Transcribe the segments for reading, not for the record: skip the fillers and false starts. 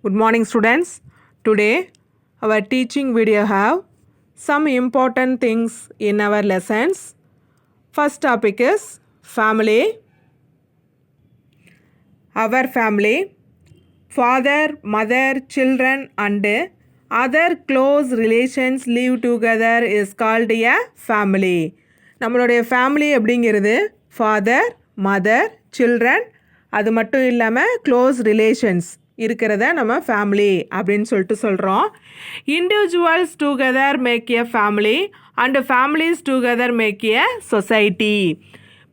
Good morning students. Today our teaching video have some important things in our lessons. First topic is family. Our family, father, mother, children and other close relations live together is called a family. நம்மளுடைய family அப்படிங்கிறது father, mother, children, அது மட்டும் இல்லாமல் close relations இருக்கிறத நம்ம family அப்படின்னு சொல்லிட்டு சொல்கிறோம். Individuals together make a family and families together make a society.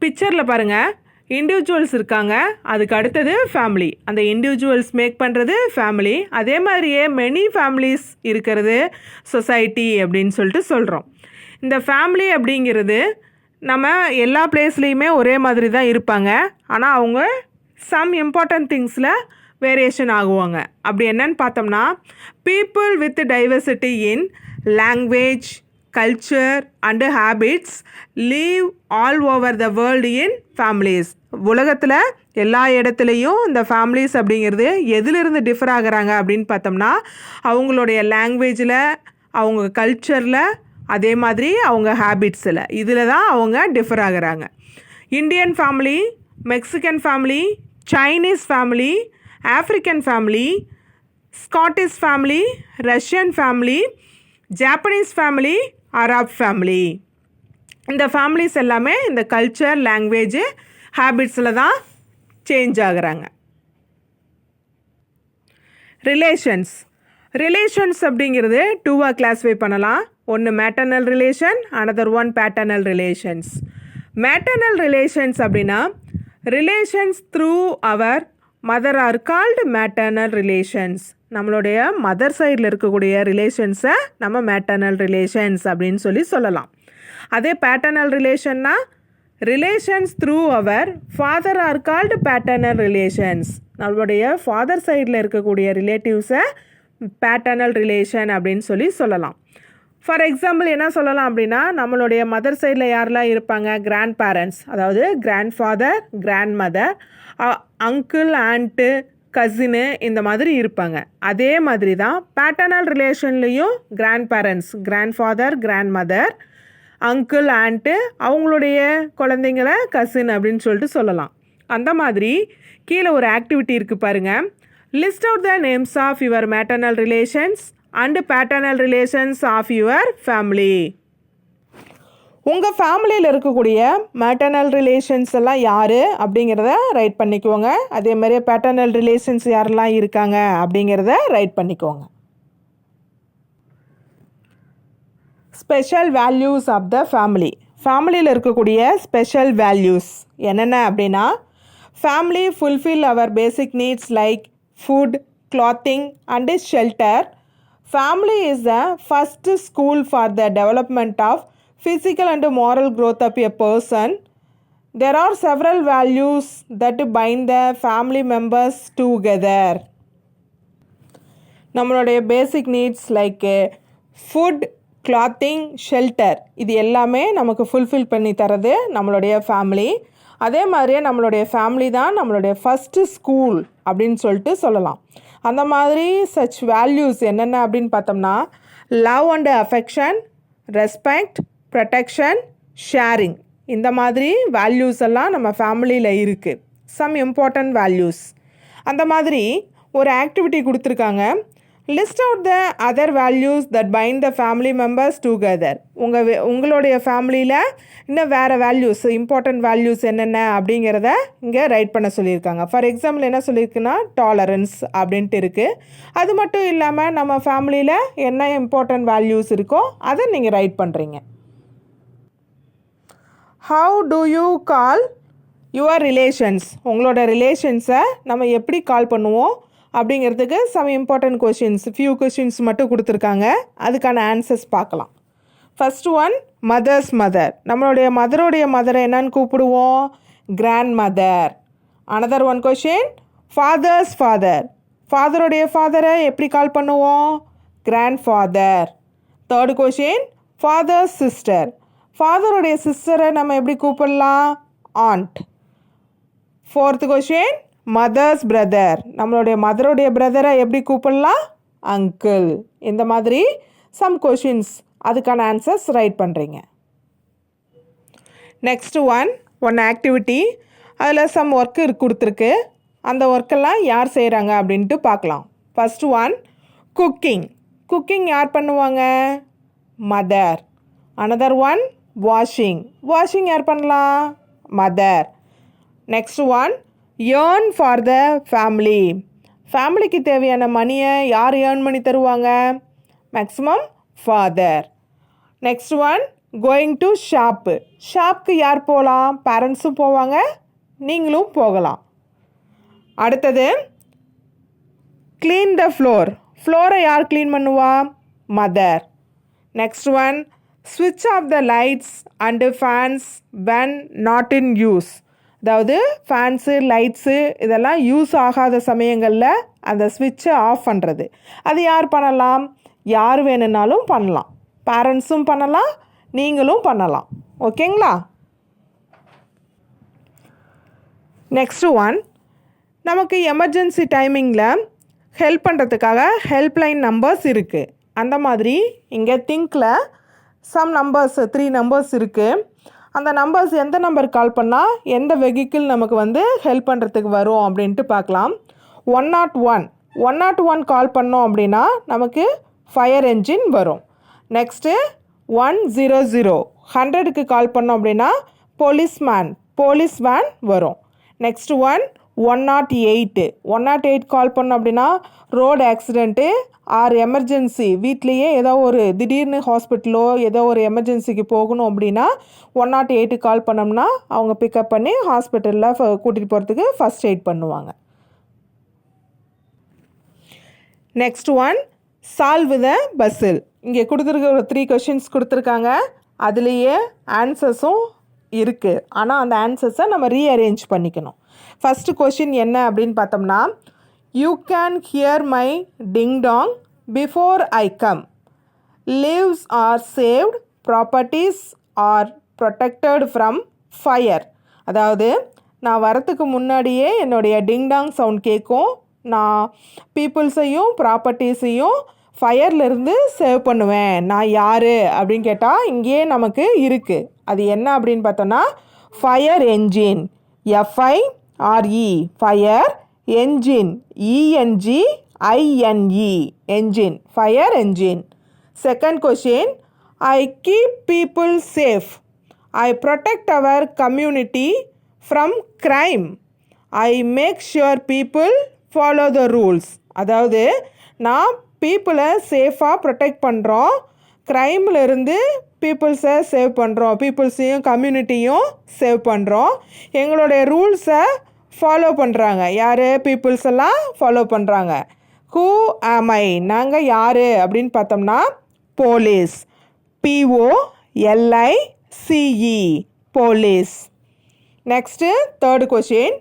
பிக்சரில் பாருங்கள், இண்டிவிஜுவல்ஸ் இருக்காங்க, அதுக்கு அடுத்தது ஃபேமிலி. அந்த இண்டிவிஜுவல்ஸ் மேக் பண்ணுறது ஃபேமிலி, அதே மாதிரியே மெனி ஃபேமிலிஸ் இருக்கிறது சொசைட்டி அப்படின்னு சொல்லிட்டு சொல்கிறோம். இந்த ஃபேமிலி அப்படிங்கிறது நம்ம எல்லா பிளேஸ்லேயுமே ஒரே மாதிரி தான் இருப்பாங்க, ஆனால் அவங்க சம் இம்பார்ட்டன்ட் திங்ஸில் வேரியேஷன் ஆகுவாங்க. அப்படி என்னன்னு பார்த்தோம்னா, people with diversity in language, culture and habits leave all over the world in families. உலகத்தில் எல்லா இடத்துலையும் இந்த ஃபேமிலிஸ் அப்படிங்கிறது எதிலிருந்து டிஃபர் ஆகுறாங்க அப்படின்னு பார்த்தோம்னா, அவங்களுடைய லாங்குவேஜில், அவங்க கல்ச்சரில், அதே மாதிரி அவங்க ஹேபிட்ஸில், இதில் தான் அவங்க டிஃபர் ஆகுறாங்க. Indian family, Mexican family, Chinese family, African family, Scottish family, Russian family, Japanese family, Arab family. இந்த ஃபேமிலிஸ் எல்லாமே இந்த கல்ச்சர், லாங்குவேஜ், ஹேபிட்ஸில் தான் சேஞ்ச் ஆகுறாங்க. ரிலேஷன்ஸ் அப்படிங்கிறது டூவாக கிளாஸிஃபை பண்ணலாம். ஒன்று maternal relation, another one paternal relations. Maternal relations அப்படின்னா relations through our mother are called maternal relations. நம்மளுடைய மதர் சைடில் இருக்கக்கூடிய ரிலேஷன்ஸை நம்ம மேட்டர்னல் ரிலேஷன்ஸ் அப்படின்னு சொல்லலாம். அதே பேட்டர்னல் ரிலேஷன்னா relations through our father are called paternal relations. நம்மளுடைய ஃபாதர் சைடில் இருக்கக்கூடிய ரிலேட்டிவ்ஸை பேட்டர்னல் ரிலேஷன் அப்படின்னு சொல்லலாம். ஃபார் எக்ஸாம்பிள் என்ன சொல்லலாம் அப்படின்னா, நம்மளுடைய மதர் சைடில் யாரெல்லாம் இருப்பாங்க, கிராண்ட் பேரண்ட்ஸ், அதாவது grandfather, grandmother, uncle, aunt, cousin, இந்த மாதிரி இருப்பாங்க. அதே மாதிரி தான் பேட்டர்னல் ரிலேஷன்லேயும் grandparents, grandfather, grandmother, uncle, aunt, அவங்களுடைய குழந்தைங்கள கசின் அப்படின்னு சொல்லிட்டு சொல்லலாம். அந்த மாதிரி கீழே ஒரு ஆக்டிவிட்டி இருக்குது பாருங்கள். List out the names of your maternal relations and paternal relations of your family. உங்கள் ஃபேமிலியில் இருக்கக்கூடிய மேட்டர்னல் ரிலேஷன்ஸ் எல்லாம் யார் அப்படிங்கிறத ரைட் பண்ணிக்கோங்க. அதே மாதிரி பேட்டர்னல் ரிலேஷன்ஸ் யாரெல்லாம் இருக்காங்க அப்படிங்கிறத ரைட் பண்ணிக்கோங்க. Special values of the family. ஃபேமிலியில் இருக்கக்கூடிய ஸ்பெஷல் வேல்யூஸ் என்னென்ன அப்படின்னா, family fulfil our basic needs like food, clothing and shelter. Family is the first school for the development of physical and moral growth of a person. There are several values that bind the family members together. நம்மளுடைய பேசிக் needs like food, clothing, shelter, இது எல்லாமே நமக்கு fulfil பண்ணி தரது நம்மளுடைய family. அதே மாதிரியே நம்மளுடைய ஃபேமிலி தான் நம்மளுடைய ஃபஸ்ட்டு ஸ்கூல் அப்படின்னு சொல்லிட்டு சொல்லலாம். அந்த மாதிரி சச் வேல்யூஸ் என்னென்ன அப்படின்னு பார்த்தோம்னா, love and affection, respect, protection, sharing, இந்த மாதிரி வேல்யூஸ் எல்லாம் நம்ம ஃபேமிலியில் இருக்குது. Some important values. அந்த மாதிரி ஒரு ஆக்டிவிட்டி கொடுத்துருக்காங்க. List out the other values that bind the family members together. உங்களுடைய ஃபேமிலியில் இன்னும் வேறு வேல்யூஸ், இம்பார்ட்டன்ட் வேல்யூஸ் என்னென்ன அப்படிங்கிறத இங்கே ரைட் பண்ண சொல்லியிருக்காங்க. ஃபார் எக்ஸாம்பிள் என்ன சொல்லியிருக்குன்னா, டாலரன்ஸ் அப்படின்ட்டு இருக்குது. அது மட்டும் இல்லாமல் நம்ம ஃபேமிலியில் என்ன இம்பார்ட்டன்ட் வேல்யூஸ் இருக்கோ அதை நீங்கள் ரைட் பண்ணுறீங்க. How do you call your relations. உங்களோட ரிலேஷன்ஸை நம்ம எப்படி கால் பண்ணுவோம் அப்படிங்கிறதுக்கு some important questions, few questions மட்டும் கொடுத்துருக்காங்க. அதுக்கான ஆன்சர்ஸ் பார்க்கலாம். First one, mother's mother. நம்மளுடைய மதருடைய மதரை என்னன்னு கூப்பிடுவோம், grandmother. Another one question, father's father. ஃபாதருடைய ஃபாதரை எப்படி கால் பண்ணுவோம், grandfather. Third question, father's sister. ஃபாதருடைய சிஸ்டரை நம்ம எப்படி கூப்பிடலாம், aunt. Fourth question, mother's brother, நம்மளுடைய மதருடைய பிரதரை எப்படி கூப்பிடலாம்? அங்கிள். இந்த மாதிரி சம் கொஷின்ஸ், அதுக்கான ஆன்சர்ஸ் ரைட் பண்ணுறீங்க. Next one activity. அதில் சம் ஒர்க்கு கொடுத்துருக்கு. அந்த ஒர்க்கெல்லாம் யார் செய்கிறாங்க அப்படின்ட்டு பார்க்கலாம். First one cooking. குக்கிங் யார் பண்ணுவாங்க? Mother. Another one washing. Washing யார் பண்ணலாம்? Mother. Next one earn for the family. ஃபேமிலிக்கு தேவையான மணியை யார் ஏர்ன் பண்ணி தருவாங்க? Maximum father. Next one going to shop. ஷாப்புக்கு யார் போகலாம்? பேரண்ட்ஸும் போவாங்க, நீங்களும் போகலாம். அடுத்தது க்ளீன் த ஃப்ளோர். ஃப்ளோரை யார் க்ளீன் பண்ணுவா? மதர். நெக்ஸ்ட் ஒன் ஸ்விட்ச் off the lights and fans when not in use. அதாவது ஃபேன்ஸு, லைட்ஸு இதெல்லாம் யூஸ் ஆகாத சமயங்களில் அந்த ஸ்விட்சை ஆஃப் பண்ணுறது. அது யார் பண்ணலாம்? யார் வேணும்னாலும் பண்ணலாம். பேரண்ட்ஸும் பண்ணலாம், நீங்களும் பண்ணலாம். ஓகேங்களா? நெக்ஸ்ட் ஒன், நமக்கு எமர்ஜென்சி டைமிங்கில் ஹெல்ப் பண்ணுறதுக்காக ஹெல்ப்லைன் நம்பர்ஸ் இருக்குது. அந்த மாதிரி இங்கே திங்கில் சம் நம்பர்ஸ் 3 நம்பர்ஸ் இருக்குது. அந்த நம்பர்ஸ் எந்த நம்பருக்கு கால் பண்ணால் எந்த வெஹிக்கிள் நமக்கு வந்து ஹெல்ப் பண்ணுறதுக்கு வரும் அப்படின்ட்டு பார்க்கலாம். 101 கால் பண்ணோம் அப்படின்னா நமக்கு ஃபயர் என்ஜின் வரும். நெக்ஸ்ட்டு 100 100க்கு கால் பண்ணோம் அப்படின்னா போலீஸ் வேன் வரும். நெக்ஸ்ட் ஒன் 108 கால் பண்ணோம் அப்படின்னா ரோடு ஆக்சிடெண்ட்டு ஆர் எமர்ஜென்சி, வீட்லேயே ஏதோ ஒரு திடீர்னு ஹாஸ்பிட்டலோ ஏதோ ஒரு எமர்ஜென்சிக்கு போகணும் அப்படின்னா 108 கால் பண்ணோம்னா அவங்க பிக்கப் பண்ணி ஹாஸ்பிட்டலில் கூட்டிகிட்டு போகிறதுக்கு ஃபஸ்ட் எய்ட் பண்ணுவாங்க. Next one solve the puzzle. இங்கே கொடுத்துருக்க ஒரு 3 கொஷின்ஸ் கொடுத்துருக்காங்க. அதுலேயே ஆன்சர்ஸும் இருக்குது. ஆனால் அந்த ஆன்சர்ஸை நம்ம ரீஅரேஞ்ச் பண்ணிக்கணும். ஃபஸ்ட்டு கொஷின் என்ன அப்படின்னு பார்த்தோம்னா, you can hear my ding Tang before I come. Lives R saved, properties R protected from fire. அதாவது நான் வரத்துக்கு முன்னாடியே என்னுடைய டிங்டாங் சவுண்ட் கேட்கும். நான் பீப்புள்ஸையும் ப்ராப்பர்ட்டிஸையும் ஃபயர்லேருந்து சேவ் பண்ணுவேன். நான் யார் அப்படின்னு கேட்டால் இங்கேயே நமக்கு இருக்குது. அது என்ன அப்படின்னு பார்த்தோன்னா fire engine. FIRE fire, engine ENGINE engine, fire engine. Second question, I keep people safe. I protect our community from crime. I make sure people follow the rules. அதாவது நான் பீப்புளை சேஃபாக ப்ரொடெக்ட் பண்ணுறோம், க்ரைம்லேருந்து பீப்புள்ஸை சேவ் பண்ணுறோம், பீப்புள்ஸையும் கம்யூனிட்டியும் சேவ் பண்ணுறோம். எங்களுடைய ரூல்ஸை follow பண்ணுறாங்க. யார்? பீப்புள்ஸ் எல்லாம் ஃபாலோ பண்ணுறாங்க. ஹூ ஆம் ஐ? நாங்கள் யார் அப்படின்னு பார்த்தோம்னா police. POLICE police. Next third question,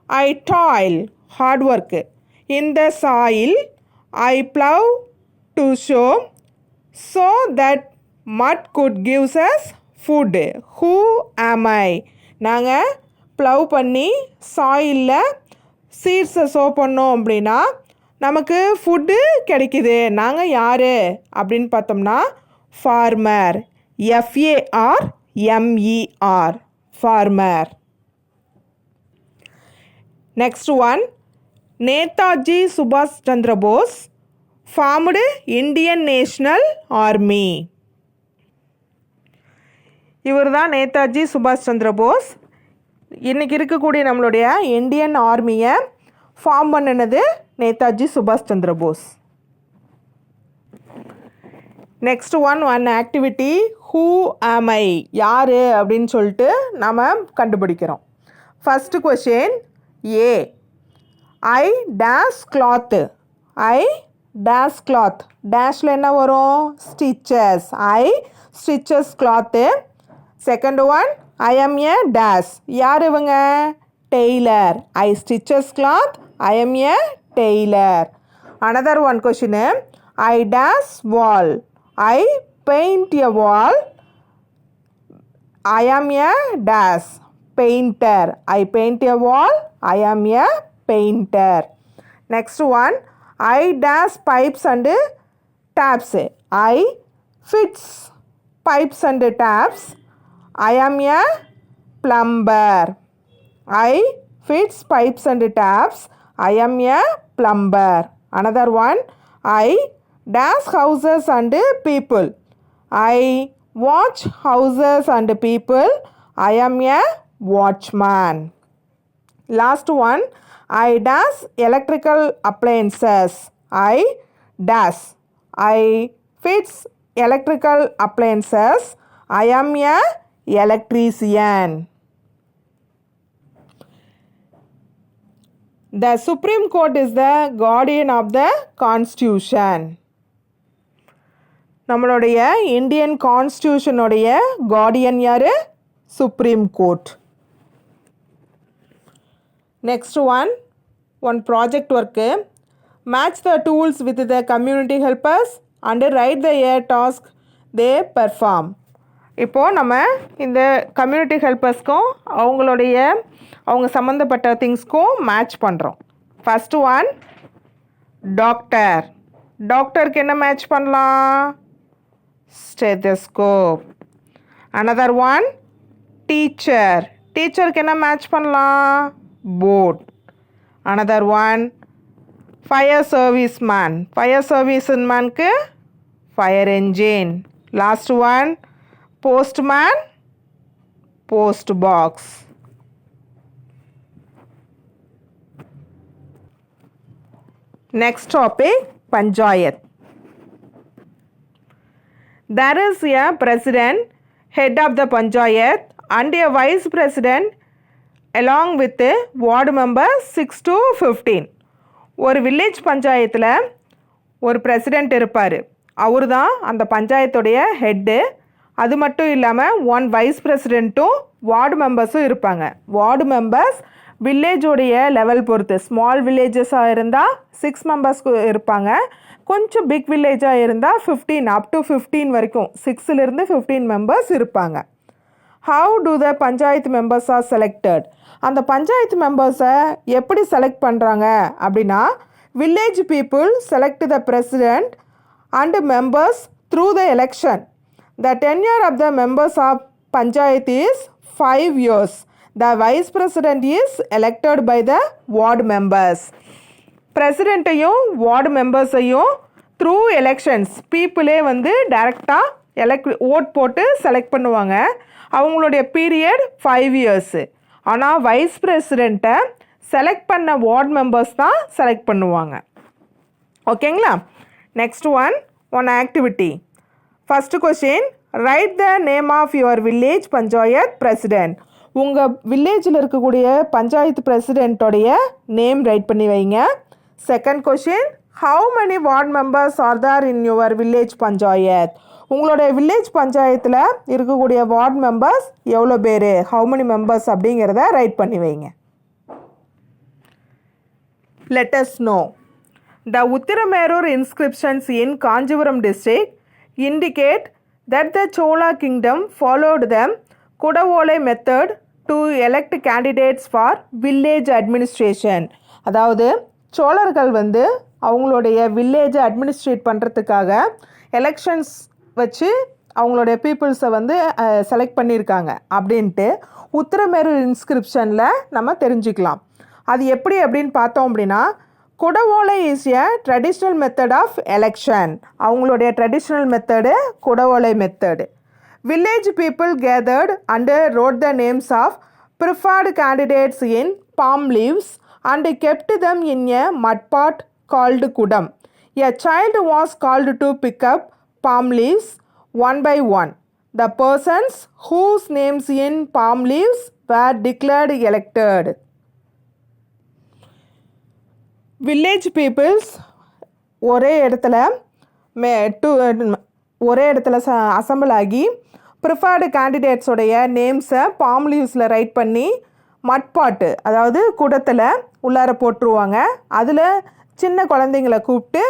I toil hard work. In the soil I plough to show so that mud could gives us food. Who am I? நாங்கள் plough பண்ணி சாயிலில் சீட்ஸை so பண்ணோம் அப்படின்னா நமக்கு food கிடைக்குது. நாங்கள் யார் அப்படின்னு பார்த்தோம்னா farmer. FARMER farmer. Next one, Netaji சுபாஷ் Chandra Bose formed Indian national army. இவர் தான் நேதாஜி சுபாஷ் சந்திர போஸ். இன்றைக்கி இருக்கக்கூடிய நம்மளுடைய இந்தியன் ஆர்மியை ஃபார்ம் பண்ணினது நேதாஜி சுபாஷ் Chandra Bose. Next one activity, who am I? யார் அப்படின்னு சொல்லிட்டு நாம் கண்டுபிடிக்கிறோம். First question A, I dash cloth. I dash cloth. டேஷில் என்ன வரும்? Stitches. I stitches cloth. Second one, I am a dash. யார் இவங்க? Tailor. I stitches cloth, I am a tailor. Another one question, I dash wall. I paint a wall. I am a dash painter. I paint a wall, I am A painter. Next one, I dash pipes and taps. I fits pipes and taps. I am a plumber. I fits pipes and taps. I am a plumber. Another one, I dash houses and people. I watch houses and people. I am a watchman. Last one, I dash electrical appliances. I dash. I fix electrical appliances. I am a electrician. The Supreme Court is the guardian of the Constitution. நம்மளுடைய Indian கான்ஸ்டியூஷனுடைய guardian யார்? Supreme court. Next one project work. Match the tools with the community helpers and write their task they perform. இப்போது நம்ம இந்த community ஹெல்பர்ஸ்க்கும் அவங்க சம்மந்தப்பட்ட திங்ஸ்க்கும் மேட்ச் பண்ணுறோம். First one, doctor. டாக்டருக்கு என்ன மேட்ச் பண்ணலாம்? ஸ்டெதஸ்கோப். another one, teacher. டீச்சருக்கு என்ன மேட்ச் பண்ணலாம்? Board. another one, fire service man. Fire service மேனுக்கு fire engine. Last one, postman, post box. Next topic, Panchayat. There is a president, head of the Panchayat, and a vice president along with the ward members 6 to 15. ஒரு village பஞ்சாயத்தில் ஒரு president இருப்பார். அவர் தான் அந்த பஞ்சாயத்துடைய head. அது மட்டும் இல்லாமல் one wise பிரசிடெண்ட்டும் ward மெம்பர்ஸும் இருப்பாங்க. வார்டு மெம்பர்ஸ் வில்லேஜோடைய லெவல் பொறுத்து, ஸ்மால் வில்லேஜஸாக இருந்தால் 6 மெம்பர்ஸ்க்கு இருப்பாங்க. கொஞ்சம் பிக் வில்லேஜாக இருந்தால் 15 up to 15 வரைக்கும் 6லேருந்து 15 மெம்பர்ஸ் இருப்பாங்க. How to the panchayat members are selected? அந்த பஞ்சாயத்து மெம்பர்ஸை எப்படி செலக்ட் பண்ணுறாங்க அப்படின்னா, village people select the president and members through the election. The tenure of the members of panchayat is 5 years. The vice president is elected by the ward members. பிரசிடெண்ட்டையும் ward மெம்பர்ஸையும் through elections பீப்புளே டைரெக்டாக vote போட்டு select பண்ணுவாங்க. அவங்களுடைய period 5 years. ஆனால் vice பிரசிடெண்ட்டை select பண்ண வார்டு மெம்பர்ஸ் தான் செலக்ட் பண்ணுவாங்க. ஓகேங்களா? Next one activity. First question, write the name of your village panchayat president. உங்கள் வில்லேஜில் இருக்கக்கூடிய பஞ்சாயத்து பிரசிடெண்ட்டோடைய நேம் ரைட் பண்ணி வைங்க. Second question, how many ward members are there in your village panchayat. உங்களுடைய வில்லேஜ் பஞ்சாயத்தில் இருக்கக்கூடிய வார்டு மெம்பர்ஸ் எவ்வளோ பேர், ஹவு மெனி மெம்பர்ஸ் அப்படிங்கிறத ரைட் பண்ணி வைங்க. Let us know. The Uthiramerur inscriptions in Kanchipuram district indicate that the Chola kingdom followed the Kudavolai method to elect candidates for village administration. அதாவது சோழர்கள் அவங்களுடைய வில்லேஜை அட்மினிஸ்ட்ரேட் பண்ணுறதுக்காக எலெக்ஷன்ஸ் வச்சு அவங்களுடைய பீப்புள்ஸை செலக்ட் பண்ணியிருக்காங்க அப்படின்ட்டு உத்திரமேரூர் இன்ஸ்கிரிப்ஷனில் நம்ம தெரிஞ்சுக்கலாம். அது எப்படி அப்படின்னு பார்த்தோம் அப்படின்னா, Kudavolai is a traditional method of election. அவங்களுடைய traditional method Kudavolai method. Village people gathered and wrote the names of preferred candidates in palm leaves and kept them in a mud pot called kudam. A child was called to pick up palm leaves one by one. The persons whose names in palm leaves were declared elected. Village peoples ஒரே இடத்துல assemble ஆகி preferred கேண்டிடேட்ஸோடைய நேம்ஸை bomb லீவ்ஸில் right பண்ணி மட்பாட்டு, அதாவது குடத்தில் உள்ளார போட்டுருவாங்க. அதில் சின்ன குழந்தைங்களை கூப்பிட்டு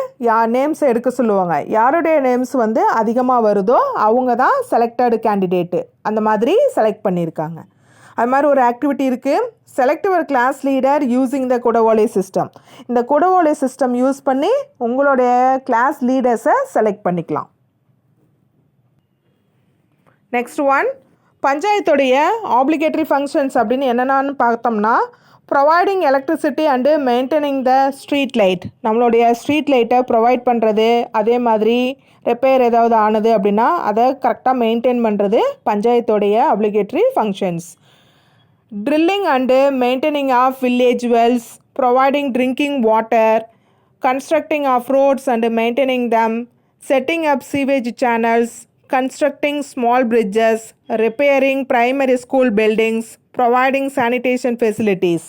நேம்ஸை எடுக்க சொல்லுவாங்க. யாருடைய நேம்ஸ் அதிகமாக வருதோ அவங்க தான் செலக்டடு கேண்டிடேட்டு. அந்த மாதிரி செலக்ட் பண்ணியிருக்காங்க. அது மாதிரி ஒரு ஆக்டிவிட்டி இருக்குது, select your class leader using the Kudavolai system. இந்த குடவோலை சிஸ்டம் யூஸ் பண்ணி உங்களுடைய கிளாஸ் லீடர்ஸை செலக்ட் பண்ணிக்கலாம். நெக்ஸ்ட் ஒன், பஞ்சாயத்துடைய ஆப்ளிகேட்டரி ஃபங்க்ஷன்ஸ் அப்படின்னு என்னென்னு பார்த்தோம்னா, providing electricity and maintaining the street light. நம்மளுடைய ஸ்ட்ரீட் லைட்டை ப்ரொவைட் பண்ணுறது, அதே மாதிரி ரிப்பேர் ஏதாவது ஆனது அப்படின்னா அதை கரெக்டாக மெயின்டைன் பண்ணுறது பஞ்சாயத்துடைய obligatory functions. Drilling and maintaining of village wells, providing drinking water, constructing of roads and maintaining them, setting up sewage channels, constructing small bridges, repairing primary school buildings, providing sanitation facilities.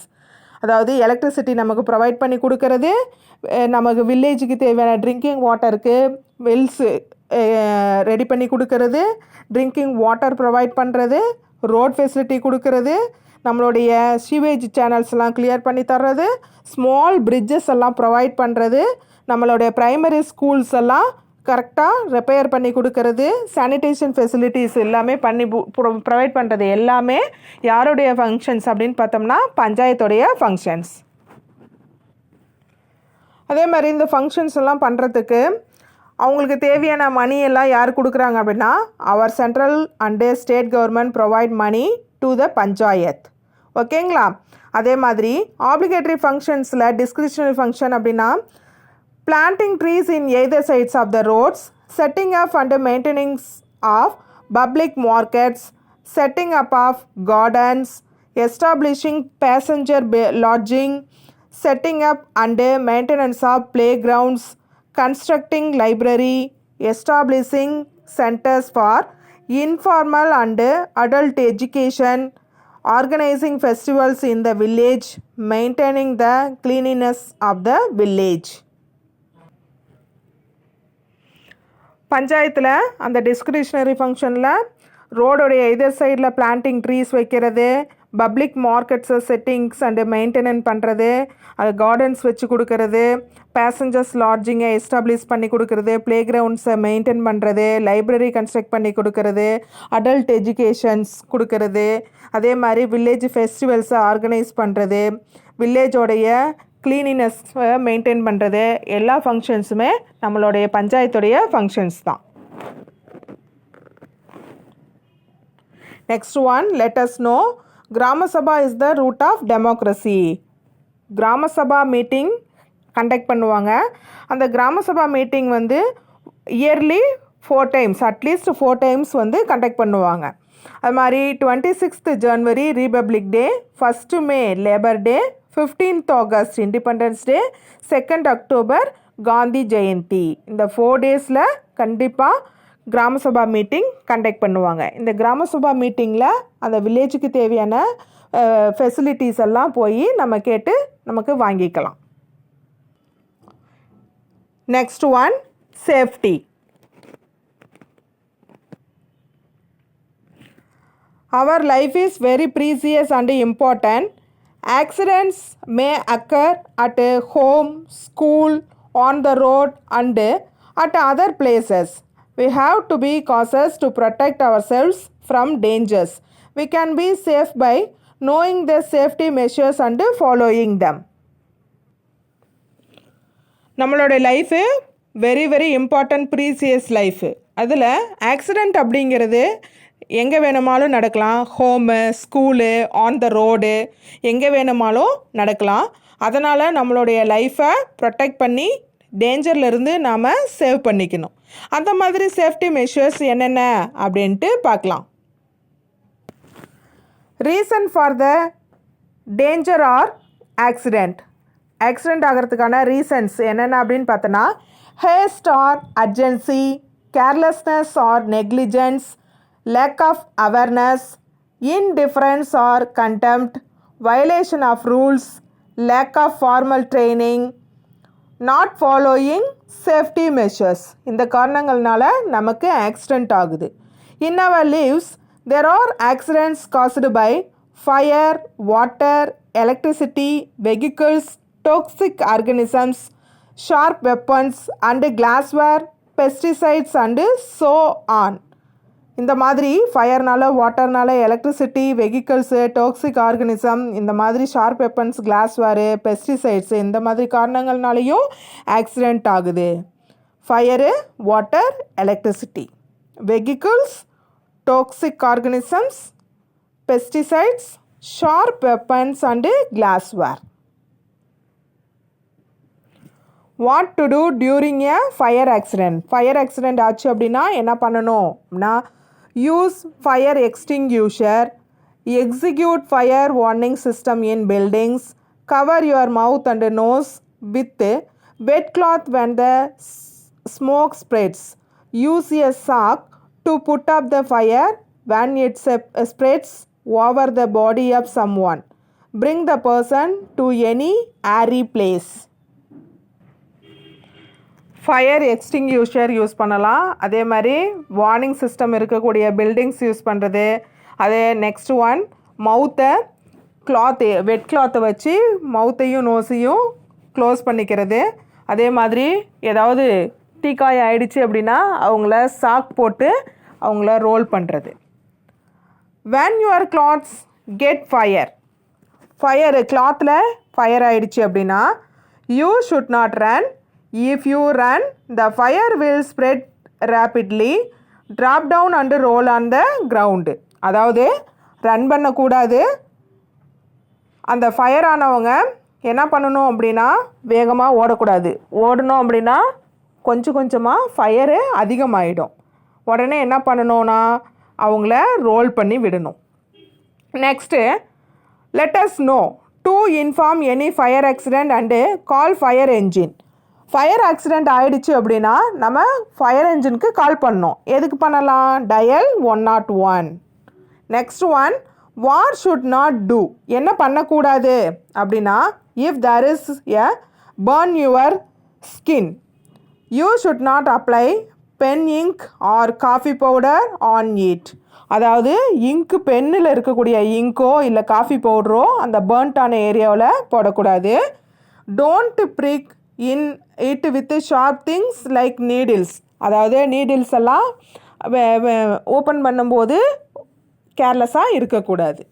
அதாவது electricity நமக்கு provide பண்ணி கொடுக்கறது, நமக்கு வில்லேஜுக்கு தேவையான drinking வாட்டருக்கு வெல்ஸு ready பண்ணி கொடுக்கறது, drinking water provide பண்ணுறது, road facility கொடுக்கறது, நம்மளுடைய சீவேஜ் சேனல்ஸ்லாம் கிளியர் பண்ணி தர்றது, ஸ்மால் பிரிட்ஜஸ் எல்லாம் ப்ரொவைட் பண்ணுறது, நம்மளுடைய ப்ரைமரி ஸ்கூல்ஸ் எல்லாம் கரெக்டாக ரிப்பேர் பண்ணி கொடுக்கறது, சானிடேஷன் ஃபெசிலிட்டிஸ் எல்லாமே பண்ணி ப்ரொவைட் பண்ணுறது எல்லாமே யாருடைய ஃபங்க்ஷன்ஸ் அப்படின்னு பார்த்தோம்னா பஞ்சாயத்துடைய ஃபங்க்ஷன்ஸ். அதே மாதிரி இந்த ஃபங்க்ஷன்ஸ் எல்லாம் பண்ணுறதுக்கு அவங்களுக்கு தேவையான மணி எல்லாம் யார் கொடுக்குறாங்க அப்படின்னா, our central and state government provide money to the panchayat. ஓகேங்களா? அதே மாதிரி ஆப்ளிகேட்டரி ஃபங்க்ஷன்ஸில் டிஸ்கிரிப்ஷனரி ஃபங்க்ஷன் அப்படின்னா, planting trees in either sides of the roads, setting up and maintaining of public markets, setting up of gardens, establishing passenger lodging, setting up and maintenance of playgrounds, constructing library, establishing centers for informal and adult education, organizing festivals in the village, maintaining the cleanliness of the village. பஞ்சாயத்தில் அந்த discretionary ஃபங்க்ஷனில் ரோடோடைய எதர் சைடில் planting trees வைக்கிறது, public மார்க்கெட்ஸை settings and மெயின்டெனன் பண்ணுறது, அது gardens வச்சு கொடுக்கறது, passengers லாட்ஜிங்கை establish பண்ணி கொடுக்கறது, ப்ளே கிரவுண்ட்ஸை மெயின்டைன் பண்ணுறது, லைப்ரரி கன்ஸ்ட்ரக்ட் பண்ணி கொடுக்கறது, அடல்ட் எஜுகேஷன்ஸ் கொடுக்கறது, அதே மாதிரி வில்லேஜ் ஃபெஸ்டிவல்ஸை ஆர்கனைஸ் பண்ணுறது, வில்லேஜோடைய க்ளீனினஸ்ஸை மெயின்டைன் பண்ணுறது, எல்லா ஃபங்க்ஷன்ஸுமே நம்மளுடைய பஞ்சாயத்துடைய ஃபங்க்ஷன்ஸ் தான். Next one, let us know Grama Sabha is the root of democracy. Grama Sabha meeting conduct பண்ணுவாங்க. அந்த கிராம சபா மீட்டிங் வந்து இயர்லி 4 times, அட்லீஸ்ட் 4 times வந்து கண்டக்ட் பண்ணுவாங்க. அது மாதிரி 26th January republic day, 1st May labour day, 15th August independence day, 2nd October Gandhi Jayanti. இந்த 4 daysல கண்டிப்பாக கிராம சபா மீட்டிங் கண்டக்ட் பண்ணுவாங்க. இந்த கிராம சபா மீட்டிங்கில் அந்த வில்லேஜுக்கு தேவையான ஃபெசிலிட்டிஸ் எல்லாம் போய் நம்ம கேட்டு நமக்கு வாங்கிக்கலாம். Next one, safety. Our life is very precious and important. Accidents may occur at home, school, on the road and at other places. We have to be cautious to protect ourselves from dangers. We can be safe by knowing the safety measures and following them. நம்மளோட life very very important precious life. அதில் accident அப்படிங்கிறது எங்கே வேணுமாலும் நடக்கலாம். Home, school, on the road, எங்கே வேணுமாலும் நடக்கலாம். அதனால் நம்மளுடைய லைஃப்பை ப்ரொடெக்ட் பண்ணி டேஞ்சர்லேருந்து நாம் சேவ் பண்ணிக்கணும். அந்த மாதிரி சேஃப்டி மெஷர்ஸ் என்னென்ன அப்படின்ட்டு பார்க்கலாம். Reason for the danger or accident. Accident ஆகிறதுக்கான ரீசன்ஸ் என்னென்ன அப்படின்னு பார்த்தோன்னா, haste or urgency, carelessness or negligence, lack of awareness, indifference or contempt, violation of rules, lack of formal training, not following safety measures. இந்த காரணங்கள்னால நமக்கு accident ஆகுது. In our lives, there are accidents caused by fire, water, electricity, vehicles, toxic organisms, sharp weapons and glassware, pesticides and so on. இந்த மாதிரி ஃபயர்னால, வாட்டர்னால, electricity, vehicles, toxic organism, இந்த மாதிரி sharp weapons, glassware, pesticides, இந்த மாதிரி காரணங்கள்னாலையும் ஆக்சிடெண்ட் ஆகுது. Fire, water, electricity, vehicles, toxic organisms, pesticides, sharp weapons and glassware. What to do during a fire accident? Fire accident ஆச்சு அப்படின்னா என்ன பண்ணணும் அப்படின்னா, use fire extinguisher, execute fire warning system in buildings, cover your mouth and nose with wet cloth when the smoke spreads, use a sock to put up the fire when it spreads over the body of someone, bring the person to any airy place. Fire extinguisher use பண்ணலாம். அதே மாதிரி warning system இருக்கக்கூடிய buildings use பண்ணுறது. அதே next one, மவுத்தை cloth, வெட் கிளாத்தை வச்சு மவுத்தையும் நோஸையும் close பண்ணிக்கிறது. அதே மாதிரி ஏதாவது தீக்காய் ஆயிடுச்சு அப்படின்னா அவங்கள சாக் போட்டு அவங்கள ரோல் பண்ணுறது. when your cloths get fire, fire கிளாத்தில் ஃபயர் ஆயிடுச்சு அப்படின்னா you should not run. If you run, the fire will spread rapidly, drop down and roll on the ground. அதாவது ரன் பண்ணக்கூடாது. அந்த ஃபயர் ஆனவங்க என்ன பண்ணணும் அப்படின்னா வேகமாக ஓடக்கூடாது. ஓடணும் அப்படின்னா கொஞ்சம் கொஞ்சமாக ஃபயரு அதிகமாகிடும். உடனே என்ன பண்ணணும்னா அவங்கள ரோல் பண்ணி விடணும். Next, let us know to inform any fire accident and call fire engine. Fire accident ஆகிடுச்சு அப்படின்னா நம்ம ஃபயர் என்ஜினுக்கு கால் பண்ணோம். எதுக்கு பண்ணலாம்? Dial 101. Next one, what should not do, என்ன பண்ணக்கூடாது அப்படின்னா, if there is a burn your skin, you should not apply pen ink or coffee powder on it. அதாவது இங்கு பென்னில் இருக்கக்கூடிய இங்கோ இல்லை காஃபி பவுடரோ அந்த பர்ன்டான ஏரியாவில் போடக்கூடாது. Don't prick in it with sharp things like needles. அதாவது நீடில்ஸ் எல்லாம் ஓப்பன் பண்ணும்போது கேர்லெஸ்ஸாக இருக்கக்கூடாது.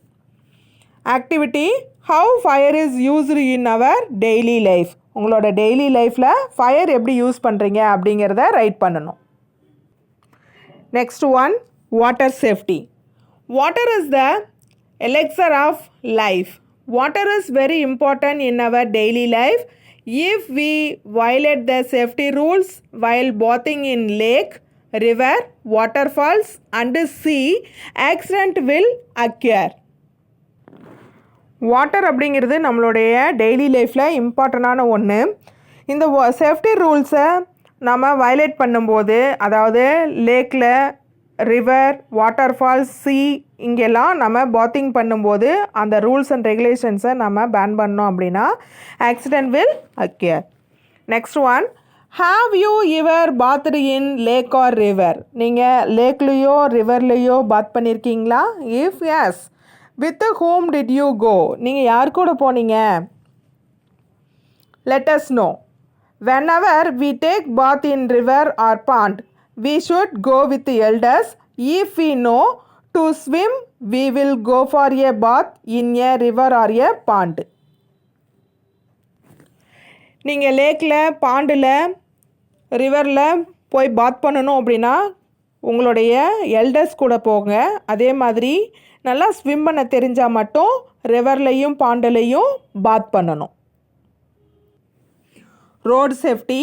Activity, how fire is used in our daily life. உங்களோட டெய்லி லைஃப்பில் ஃபயர் எப்படி யூஸ் பண்ணுறீங்க அப்படிங்கிறத ரைட் பண்ணணும். Next one, water safety. Water is the elixir of life. Water is very important in our daily life. If we violate the safety rules while bathing in lake, river, waterfalls and sea, accident will occur. Water அப்படிங்கிறது நம்மளுடைய daily லைஃப்பில் இம்பார்ட்டண்டான ஒன்று. இந்த safety ரூல்ஸை நம்ம violate பண்ணும்போது, அதாவது லேக்கில், ரிவர், வாட்டர்ஃபால்ஸ், சீ, இங்கெல்லாம் நம்ம பாத்திங் பண்ணும்போது அந்த ரூல்ஸ் அண்ட் ரெகுலேஷன்ஸை நம்ம பேன் பண்ணோம் அப்படின்னா accident will occur. Next one, have you ever bathed in lake or river. நீங்கள் லேக்லேயோ ரிவர்லேயோ பாத் பண்ணியிருக்கீங்களா? If yes, with whom did you go, நீங்கள் யார் கூட போனீங்க? Let us know. whenever we take bath in river or pond, we should go with the elders. If we know to swim, we will go for a bath in a river or a pond. நீங்கள் லேக்கில், பாண்டில், ரிவரில் போய் பாத் பண்ணணும் அப்படின்னா உங்களுடைய elders கூட போங்க. அதே மாதிரி நல்லா ஸ்விம் பண்ண தெரிஞ்சால் மட்டும் ரிவர்லையும் பாண்டிலையும் பாத் பண்ணணும். Road safety.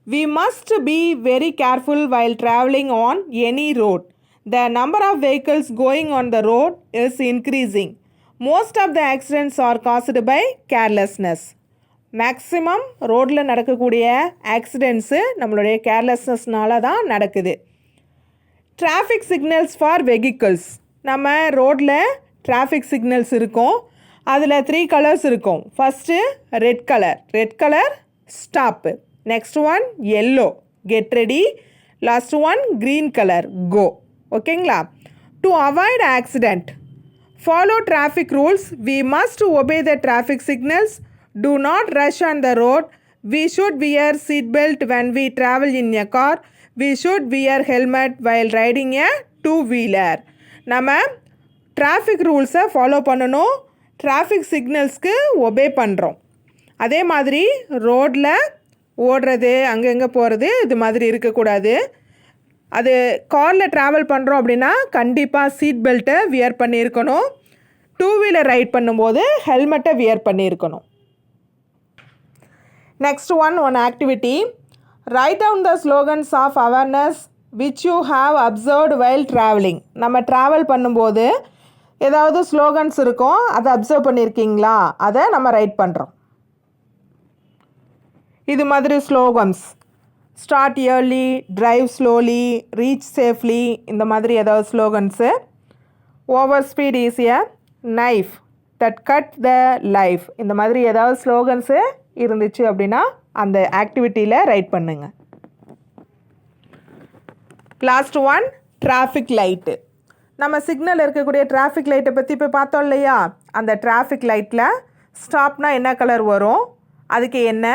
We must be very careful while traveling on any road. The number of vehicles going on the road is increasing. Most of the accidents are caused by carelessness. Maximum ரோட்டில் நடக்கக்கூடிய accidents நம்மளுடைய கேர்லெஸ்னஸ்னால தான் நடக்குது. Traffic signals for vehicles. நம்ம ரோட்டில் traffic signals இருக்கும். அதில் 3 colours இருக்கும். First red colour stop. Next one yellow, get ready. Last one green color, go. ஓகேங்களா? To avoid accident, follow traffic rules. We must obey the traffic signals. Do not rush on the road. We should wear seat belt when we travel in a car. We should wear helmet while riding a two wheeler. நம்ம traffic ரூல்ஸை follow பண்ணணும், traffic சிக்னல்ஸ்க்கு obey பண்ணுறோம். அதே மாதிரி ரோட்டில் ஓடுறது, அங்கங்கே போகிறது இது மாதிரி இருக்கக்கூடாது. அது காரில் ட்ராவல் பண்ணுறோம் அப்படின்னா கண்டிப்பாக சீட் பெல்ட்டை வியர் பண்ணியிருக்கணும். டூ வீலர் ரைட் பண்ணும்போது ஹெல்மெட்டை வியர் பண்ணியிருக்கணும். Next one activity. Write down the slogans of awareness which you have observed while travelling. நம்ம ட்ராவல் பண்ணும்போது ஏதாவது ஸ்லோகன்ஸ் இருக்கும், அதை அப்சர்வ் பண்ணியிருக்கீங்களா, அதை நம்ம ரைட் பண்ணுறோம். இது மாதிரி slogans start early, drive slowly, reach safely, இந்த மாதிரி ஏதாவது slogans. Over speed is a knife that cut the life, இந்த மாதிரி ஏதாவது ஸ்லோகன்ஸு இருந்துச்சு அப்படின்னா அந்த ஆக்டிவிட்டியில் ரைட் பண்ணுங்க. Last one traffic light. நம்ம சிக்னல் இருக்கக்கூடிய டிராஃபிக் லைட்டை பற்றி இப்போ பார்த்தோம் இல்லையா, அந்த டிராஃபிக் லைட்டில் ஸ்டாப்னா என்ன கலர் வரும், அதுக்கு என்ன,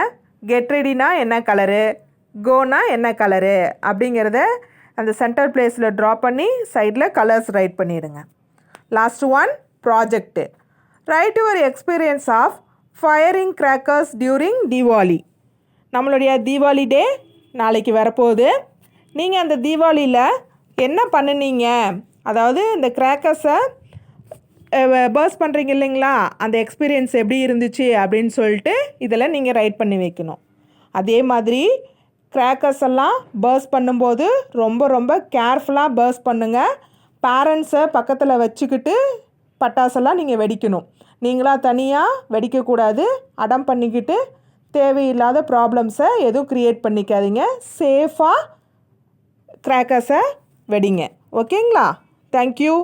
கெட் ரெடினா என்ன கலரு, கோனா என்ன கலரு அப்படிங்கிறத அந்த சென்டர் பிளேஸில் ட்ரா பண்ணி சைடில் கலர்ஸ் ரைட் பண்ணிடுங்க. Last one project. Write your experience of firing crackers during Deepavali. நம்மளுடைய தீபாவளி டே நாளைக்கு வரப்போகுது. நீங்கள் அந்த தீபாவளியில் என்ன பண்ணினீங்க, அதாவது இந்த கிராக்கர்ஸை பர்ஸ் பண்ணுறீங்க இல்லைங்களா, அந்த எக்ஸ்பீரியன்ஸ் எப்படி இருந்துச்சு அப்படின்னு சொல்லிட்டு இதில் நீங்கள் ரைட் பண்ணி வைக்கணும். அதே மாதிரி கிராக்கர்ஸ் எல்லாம் பர்ஸ் பண்ணும்போது ரொம்ப ரொம்ப கேர்ஃபுல்லாக பர்ஸ் பண்ணுங்கள். பேரண்ட்ஸை பக்கத்தில் வச்சுக்கிட்டு பட்டாசெல்லாம் நீங்கள் வெடிக்கணும். நீங்களாக தனியாக வெடிக்கக்கூடாது. அடம் பண்ணிக்கிட்டு தேவையில்லாத ப்ராப்ளம்ஸை எதுவும் க்ரியேட் பண்ணிக்காதீங்க. சேஃபாக கிராக்கர்ஸை வெடிங்க. ஓகேங்களா? தேங்க்யூ.